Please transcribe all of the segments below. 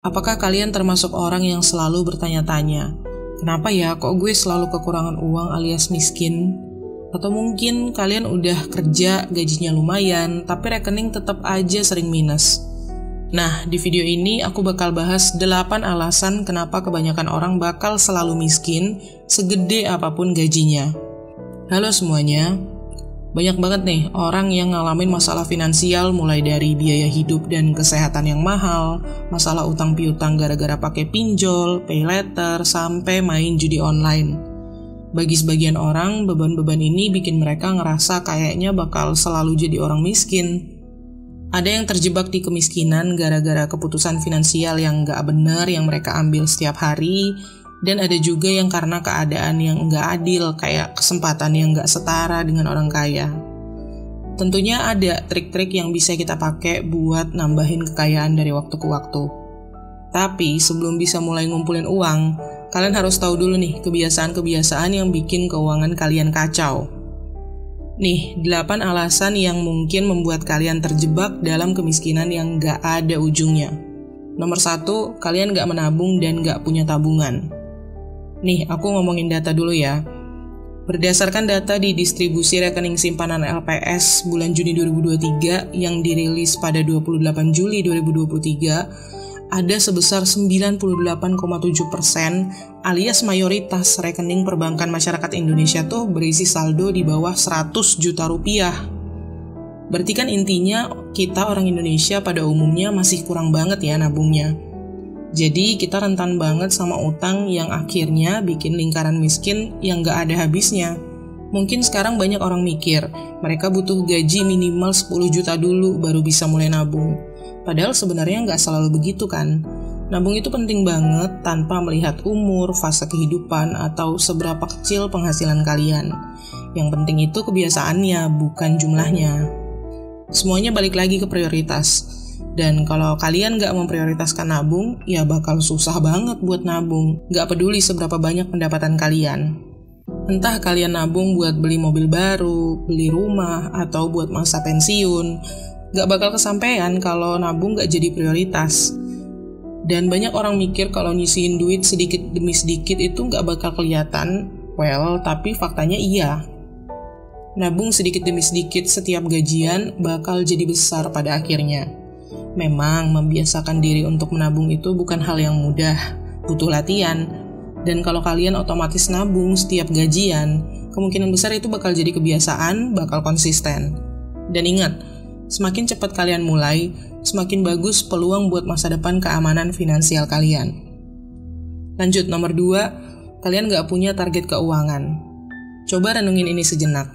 Apakah kalian termasuk orang yang selalu bertanya-tanya, kenapa ya kok gue selalu kekurangan uang alias miskin? Atau mungkin kalian udah kerja, gajinya lumayan, tapi rekening tetap aja sering minus. Nah, di video ini aku bakal bahas 8 alasan kenapa kebanyakan orang bakal selalu miskin segede apapun gajinya. Halo semuanya. Banyak banget nih orang yang ngalamin masalah finansial mulai dari biaya hidup dan kesehatan yang mahal, masalah utang piutang gara-gara pakai pinjol, pay later, sampai main judi online. Bagi sebagian orang, beban-beban ini bikin mereka ngerasa kayaknya bakal selalu jadi orang miskin. Ada yang terjebak di kemiskinan gara-gara keputusan finansial yang gak benar yang mereka ambil setiap hari, dan ada juga yang karena keadaan yang nggak adil, kayak kesempatan yang nggak setara dengan orang kaya. Tentunya ada trik-trik yang bisa kita pakai buat nambahin kekayaan dari waktu ke waktu. Tapi sebelum bisa mulai ngumpulin uang, kalian harus tahu dulu nih kebiasaan-kebiasaan yang bikin keuangan kalian kacau. Nih, 8 alasan yang mungkin membuat kalian terjebak dalam kemiskinan yang nggak ada ujungnya. Nomor 1, kalian nggak menabung dan nggak punya tabungan. Nih, aku ngomongin data dulu ya. Berdasarkan data di distribusi rekening simpanan LPS bulan Juni 2023 yang dirilis pada 28 Juli 2023, ada sebesar 98,7% alias mayoritas rekening perbankan masyarakat Indonesia tuh berisi saldo di bawah 100 juta rupiah. Berarti kan intinya kita orang Indonesia pada umumnya masih kurang banget ya nabungnya. Jadi kita rentan banget sama utang yang akhirnya bikin lingkaran miskin yang gak ada habisnya. Mungkin sekarang banyak orang mikir, mereka butuh gaji minimal 10 juta dulu baru bisa mulai nabung. Padahal sebenarnya gak selalu begitu kan. Nabung itu penting banget tanpa melihat umur, fase kehidupan, atau seberapa kecil penghasilan kalian. Yang penting itu kebiasaannya, bukan jumlahnya. Semuanya balik lagi ke prioritas. Dan kalau kalian gak memprioritaskan nabung, ya bakal susah banget buat nabung. Gak peduli seberapa banyak pendapatan kalian. Entah kalian nabung buat beli mobil baru, beli rumah, atau buat masa pensiun, gak bakal kesampaian kalau nabung gak jadi prioritas. Dan banyak orang mikir kalau nyisihin duit sedikit demi sedikit itu gak bakal kelihatan. Well, tapi faktanya iya. Nabung sedikit demi sedikit setiap gajian bakal jadi besar pada akhirnya. Memang membiasakan diri untuk menabung itu bukan hal yang mudah, butuh latihan. Dan kalau kalian otomatis nabung setiap gajian, kemungkinan besar itu bakal jadi kebiasaan, bakal konsisten. Dan ingat, semakin cepat kalian mulai, semakin bagus peluang buat masa depan keamanan finansial kalian. Lanjut, nomor 2, kalian gak punya target keuangan. Coba renungin ini sejenak.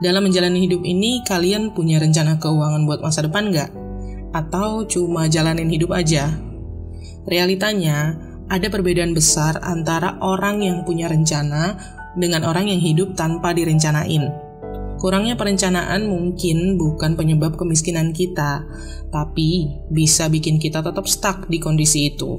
Dalam menjalani hidup ini, kalian punya rencana keuangan buat masa depan gak? Atau cuma jalanin hidup aja? Realitanya, ada perbedaan besar antara orang yang punya rencana dengan orang yang hidup tanpa direncanain. Kurangnya perencanaan mungkin bukan penyebab kemiskinan kita, tapi bisa bikin kita tetap stuck di kondisi itu.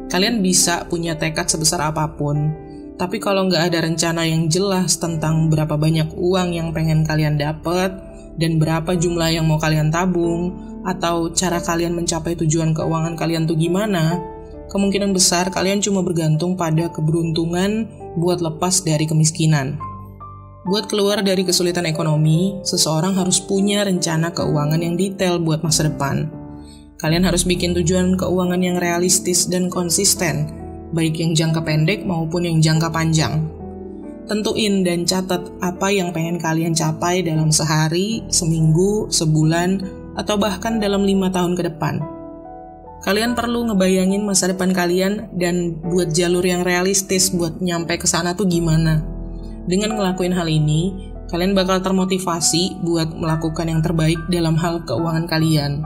Kalian bisa punya tekad sebesar apapun, tapi kalau nggak ada rencana yang jelas tentang berapa banyak uang yang pengen kalian dapat, dan berapa jumlah yang mau kalian tabung, atau cara kalian mencapai tujuan keuangan kalian tuh gimana, kemungkinan besar kalian cuma bergantung pada keberuntungan buat lepas dari kemiskinan. Buat keluar dari kesulitan ekonomi, seseorang harus punya rencana keuangan yang detail buat masa depan. Kalian harus bikin tujuan keuangan yang realistis dan konsisten, baik yang jangka pendek maupun yang jangka panjang. Tentuin dan catat apa yang pengen kalian capai dalam sehari, seminggu, sebulan, atau bahkan dalam 5 tahun ke depan. Kalian perlu ngebayangin masa depan kalian dan buat jalur yang realistis buat nyampe ke sana tuh gimana. Dengan ngelakuin hal ini, kalian bakal termotivasi buat melakukan yang terbaik dalam hal keuangan kalian.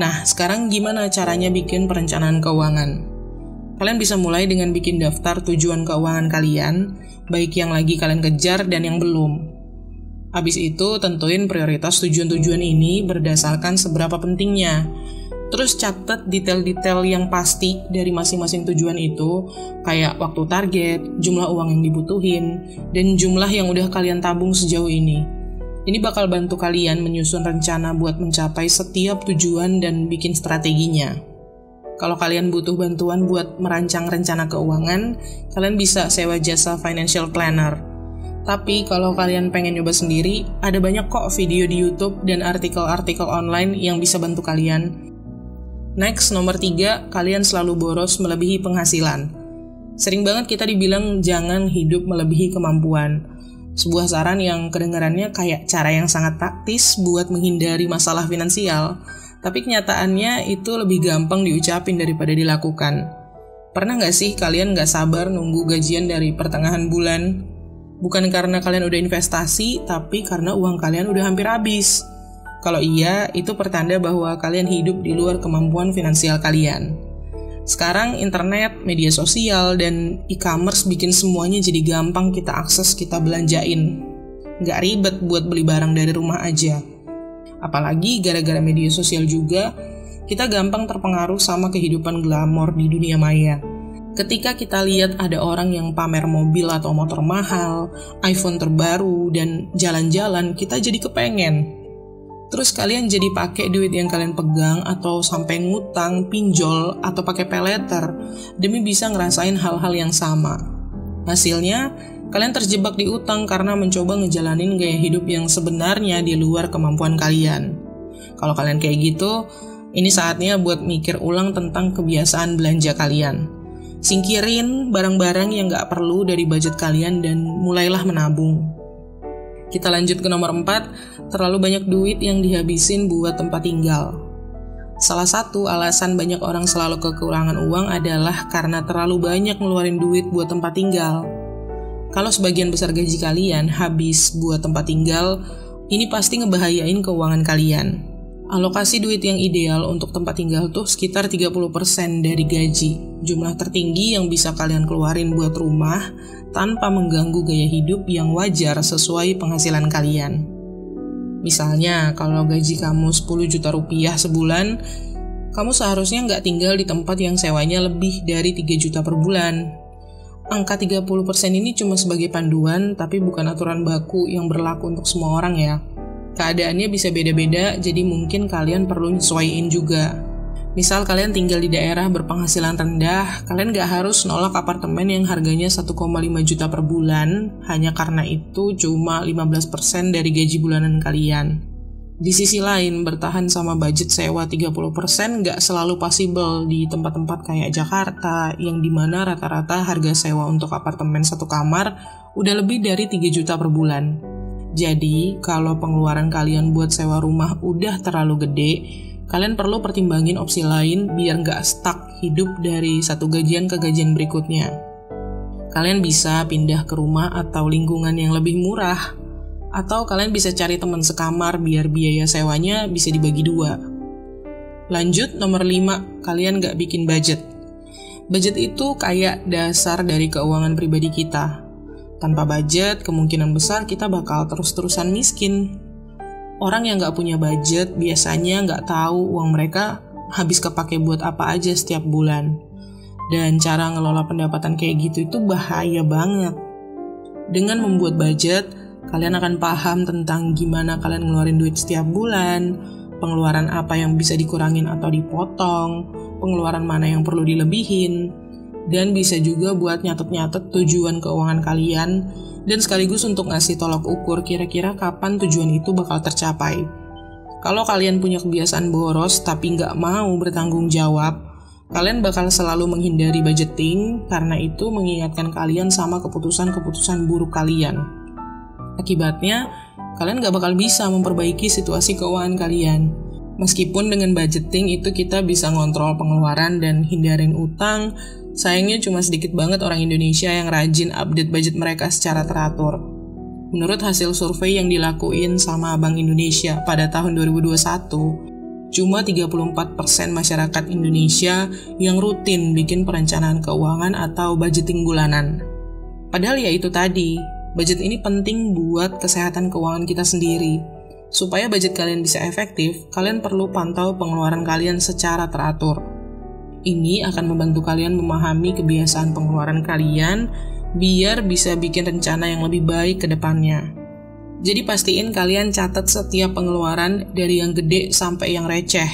Nah, sekarang gimana caranya bikin perencanaan keuangan? Kalian bisa mulai dengan bikin daftar tujuan keuangan kalian, baik yang lagi kalian kejar dan yang belum. Habis itu, tentuin prioritas tujuan-tujuan ini berdasarkan seberapa pentingnya. Terus catat detail-detail yang pasti dari masing-masing tujuan itu, kayak waktu target, jumlah uang yang dibutuhin, dan jumlah yang udah kalian tabung sejauh ini. Ini bakal bantu kalian menyusun rencana buat mencapai setiap tujuan dan bikin strateginya. Kalau kalian butuh bantuan buat merancang rencana keuangan, kalian bisa sewa jasa financial planner. Tapi kalau kalian pengen nyoba sendiri, ada banyak kok video di YouTube dan artikel-artikel online yang bisa bantu kalian. Next, nomor 3, kalian selalu boros melebihi penghasilan. Sering banget kita dibilang jangan hidup melebihi kemampuan. Sebuah saran yang kedengarannya kayak cara yang sangat praktis buat menghindari masalah finansial, tapi kenyataannya itu lebih gampang diucapin daripada dilakukan. Pernah nggak sih kalian nggak sabar nunggu gajian dari pertengahan bulan? Bukan karena kalian udah investasi, tapi karena uang kalian udah hampir habis. Kalau iya, itu pertanda bahwa kalian hidup di luar kemampuan finansial kalian. Sekarang internet, media sosial, dan e-commerce bikin semuanya jadi gampang kita akses, kita belanjain. Nggak ribet buat beli barang dari rumah aja. Apalagi gara-gara media sosial juga, kita gampang terpengaruh sama kehidupan glamor di dunia maya. Ketika kita lihat ada orang yang pamer mobil atau motor mahal, iPhone terbaru, dan jalan-jalan, kita jadi kepengen. Terus kalian jadi pakai duit yang kalian pegang atau sampai ngutang, pinjol, atau pakai paylater demi bisa ngerasain hal-hal yang sama. Hasilnya, kalian terjebak di utang karena mencoba ngejalanin gaya hidup yang sebenarnya di luar kemampuan kalian. Kalau kalian kayak gitu, ini saatnya buat mikir ulang tentang kebiasaan belanja kalian. Singkirin barang-barang yang gak perlu dari budget kalian dan mulailah menabung. Kita lanjut ke nomor 4, terlalu banyak duit yang dihabisin buat tempat tinggal. Salah satu alasan banyak orang selalu kekurangan uang adalah karena terlalu banyak ngeluarin duit buat tempat tinggal. Kalau sebagian besar gaji kalian habis buat tempat tinggal, ini pasti ngebahayain keuangan kalian. Alokasi duit yang ideal untuk tempat tinggal tuh sekitar 30% dari gaji. Jumlah tertinggi yang bisa kalian keluarin buat rumah tanpa mengganggu gaya hidup yang wajar sesuai penghasilan kalian. Misalnya, kalau gaji kamu 10 juta rupiah sebulan, kamu seharusnya nggak tinggal di tempat yang sewanya lebih dari 3 juta per bulan. Angka 30% ini cuma sebagai panduan, tapi bukan aturan baku yang berlaku untuk semua orang ya. Keadaannya bisa beda-beda, jadi mungkin kalian perlu nyesuaiin juga. Misal kalian tinggal di daerah berpenghasilan rendah, kalian gak harus nolak apartemen yang harganya 1,5 juta per bulan, hanya karena itu cuma 15% dari gaji bulanan kalian. Di sisi lain, bertahan sama budget sewa 30% gak selalu possible di tempat-tempat kayak Jakarta, yang dimana rata-rata harga sewa untuk apartemen satu kamar udah lebih dari 3 juta per bulan. Jadi, kalau pengeluaran kalian buat sewa rumah udah terlalu gede, kalian perlu pertimbangin opsi lain biar nggak stuck hidup dari satu gajian ke gajian berikutnya. Kalian bisa pindah ke rumah atau lingkungan yang lebih murah, atau kalian bisa cari teman sekamar biar biaya sewanya bisa dibagi 2. Lanjut, nomor 5, kalian nggak bikin budget. Budget itu kayak dasar dari keuangan pribadi kita. Tanpa budget, kemungkinan besar kita bakal terus-terusan miskin. Orang yang nggak punya budget biasanya nggak tahu uang mereka habis kepake buat apa aja setiap bulan. Dan cara ngelola pendapatan kayak gitu itu bahaya banget. Dengan membuat budget, kalian akan paham tentang gimana kalian ngeluarin duit setiap bulan, pengeluaran apa yang bisa dikurangin atau dipotong, pengeluaran mana yang perlu dilebihin, dan bisa juga buat nyatet-nyatet tujuan keuangan kalian dan sekaligus untuk ngasih tolak ukur kira-kira kapan tujuan itu bakal tercapai. Kalau kalian punya kebiasaan boros tapi nggak mau bertanggung jawab, kalian bakal selalu menghindari budgeting karena itu mengingatkan kalian sama keputusan-keputusan buruk kalian. Akibatnya, kalian nggak bakal bisa memperbaiki situasi keuangan kalian. Meskipun dengan budgeting itu kita bisa ngontrol pengeluaran dan hindarin utang, sayangnya cuma sedikit banget orang Indonesia yang rajin update budget mereka secara teratur. Menurut hasil survei yang dilakuin sama Bank Indonesia pada tahun 2021, cuma 34% masyarakat Indonesia yang rutin bikin perencanaan keuangan atau budgeting bulanan. Padahal ya itu tadi, budget ini penting buat kesehatan keuangan kita sendiri. Supaya budget kalian bisa efektif, kalian perlu pantau pengeluaran kalian secara teratur. Ini akan membantu kalian memahami kebiasaan pengeluaran kalian biar bisa bikin rencana yang lebih baik ke depannya. Jadi pastiin kalian catat setiap pengeluaran dari yang gede sampai yang receh.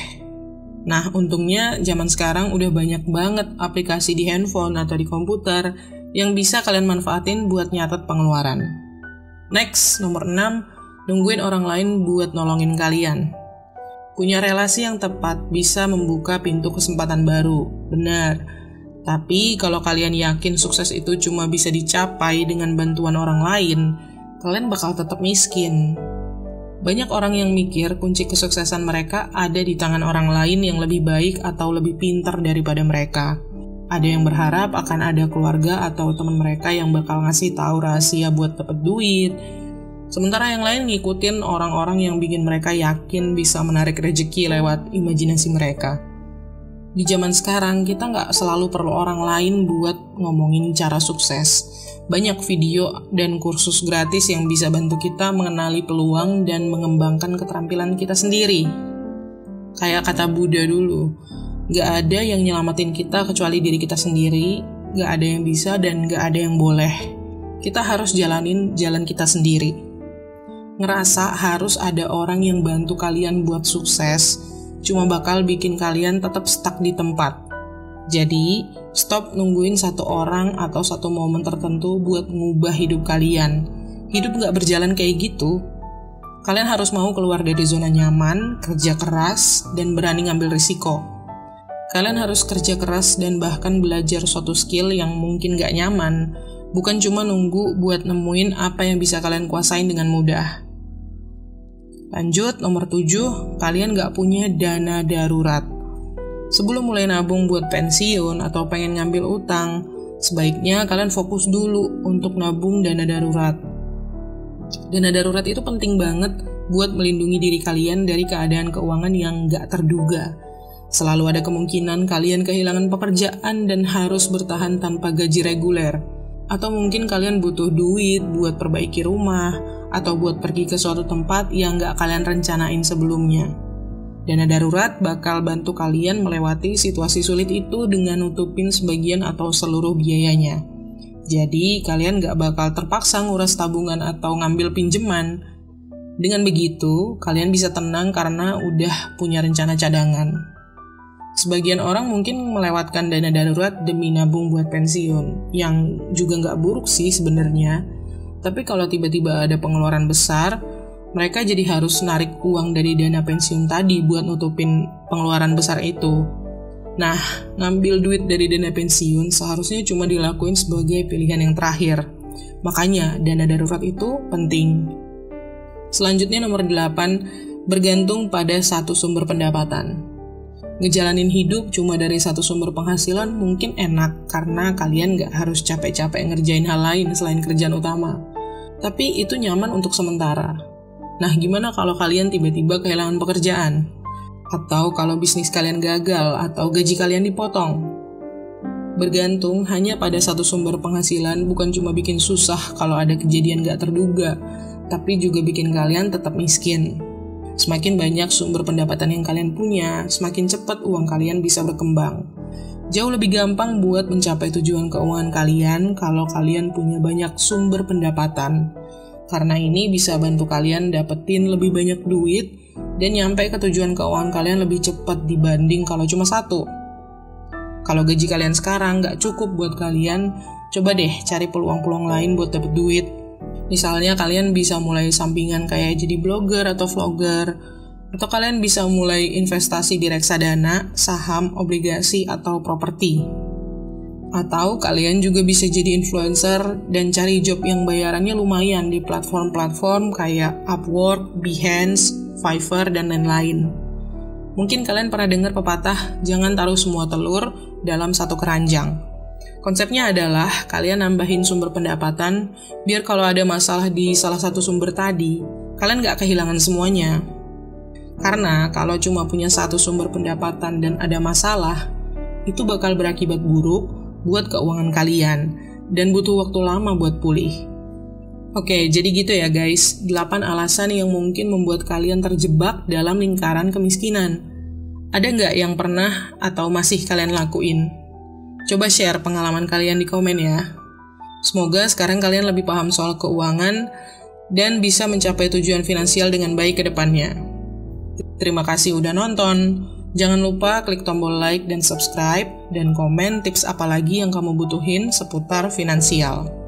Nah, untungnya zaman sekarang udah banyak banget aplikasi di handphone atau di komputer yang bisa kalian manfaatin buat nyatet pengeluaran. Next, nomor 6, nungguin orang lain buat nolongin kalian. Punya relasi yang tepat bisa membuka pintu kesempatan baru, benar. Tapi kalau kalian yakin sukses itu cuma bisa dicapai dengan bantuan orang lain, kalian bakal tetap miskin. Banyak orang yang mikir kunci kesuksesan mereka ada di tangan orang lain yang lebih baik atau lebih pintar daripada mereka. Ada yang berharap akan ada keluarga atau teman mereka yang bakal ngasih tahu rahasia buat dapet duit. Sementara yang lain ngikutin orang-orang yang bikin mereka yakin bisa menarik rezeki lewat imajinasi mereka. Di zaman sekarang, kita nggak selalu perlu orang lain buat ngomongin cara sukses. Banyak video dan kursus gratis yang bisa bantu kita mengenali peluang dan mengembangkan keterampilan kita sendiri. Kayak kata Buddha dulu, nggak ada yang nyelamatin kita kecuali diri kita sendiri, nggak ada yang bisa dan nggak ada yang boleh. Kita harus jalanin jalan kita sendiri. Ngerasa harus ada orang yang bantu kalian buat sukses, cuma bakal bikin kalian tetap stuck di tempat. Jadi, stop nungguin satu orang atau satu momen tertentu buat ngubah hidup kalian. Hidup gak berjalan kayak gitu. Kalian harus mau keluar dari zona nyaman, kerja keras, dan berani ngambil risiko. Kalian harus kerja keras dan bahkan belajar suatu skill yang mungkin gak nyaman, bukan cuma nunggu buat nemuin apa yang bisa kalian kuasain dengan mudah. Lanjut, nomor 7, kalian gak punya dana darurat. Sebelum mulai nabung buat pensiun atau pengen ngambil utang, sebaiknya kalian fokus dulu untuk nabung dana darurat. Dana darurat itu penting banget buat melindungi diri kalian dari keadaan keuangan yang gak terduga. Selalu ada kemungkinan kalian kehilangan pekerjaan dan harus bertahan tanpa gaji reguler. Atau mungkin kalian butuh duit buat perbaiki rumah, atau buat pergi ke suatu tempat yang gak kalian rencanain sebelumnya. Dana darurat bakal bantu kalian melewati situasi sulit itu dengan nutupin sebagian atau seluruh biayanya. Jadi, kalian gak bakal terpaksa nguras tabungan atau ngambil pinjaman. Dengan begitu, kalian bisa tenang karena udah punya rencana cadangan. Sebagian orang mungkin melewatkan dana darurat demi nabung buat pensiun, yang juga gak buruk sih sebenarnya. Tapi kalau tiba-tiba ada pengeluaran besar, mereka jadi harus narik uang dari dana pensiun tadi buat nutupin pengeluaran besar itu. Nah, ngambil duit dari dana pensiun seharusnya cuma dilakuin sebagai pilihan yang terakhir. Makanya, dana darurat itu penting. Selanjutnya nomor 8, bergantung pada satu sumber pendapatan. Ngejalanin hidup cuma dari satu sumber penghasilan mungkin enak karena kalian gak harus capek-capek ngerjain hal lain selain kerjaan utama. Tapi itu nyaman untuk sementara. Nah, gimana kalau kalian tiba-tiba kehilangan pekerjaan? Atau kalau bisnis kalian gagal atau gaji kalian dipotong? Bergantung hanya pada satu sumber penghasilan bukan cuma bikin susah kalau ada kejadian gak terduga, tapi juga bikin kalian tetap miskin. Semakin banyak sumber pendapatan yang kalian punya, semakin cepat uang kalian bisa berkembang. Jauh lebih gampang buat mencapai tujuan keuangan kalian kalau kalian punya banyak sumber pendapatan. Karena ini bisa bantu kalian dapetin lebih banyak duit dan nyampe ke tujuan keuangan kalian lebih cepat dibanding kalau cuma satu. Kalau gaji kalian sekarang nggak cukup buat kalian, coba deh cari peluang-peluang lain buat dapet duit. Misalnya kalian bisa mulai sampingan kayak jadi blogger atau vlogger, atau kalian bisa mulai investasi di reksadana, saham, obligasi, atau properti. Atau kalian juga bisa jadi influencer dan cari job yang bayarannya lumayan di platform-platform kayak Upwork, Behance, Fiverr, dan lain-lain. Mungkin kalian pernah dengar pepatah, jangan taruh semua telur dalam satu keranjang. Konsepnya adalah kalian nambahin sumber pendapatan biar kalau ada masalah di salah satu sumber tadi, kalian gak kehilangan semuanya. Karena kalau cuma punya satu sumber pendapatan dan ada masalah, itu bakal berakibat buruk buat keuangan kalian dan butuh waktu lama buat pulih. Oke, jadi gitu ya guys, 8 alasan yang mungkin membuat kalian terjebak dalam lingkaran kemiskinan. Ada nggak yang pernah atau masih kalian lakuin? Coba share pengalaman kalian di komen ya. Semoga sekarang kalian lebih paham soal keuangan dan bisa mencapai tujuan finansial dengan baik ke depannya. Terima kasih udah nonton. Jangan lupa klik tombol like dan subscribe, dan komen tips apa lagi yang kamu butuhin seputar finansial.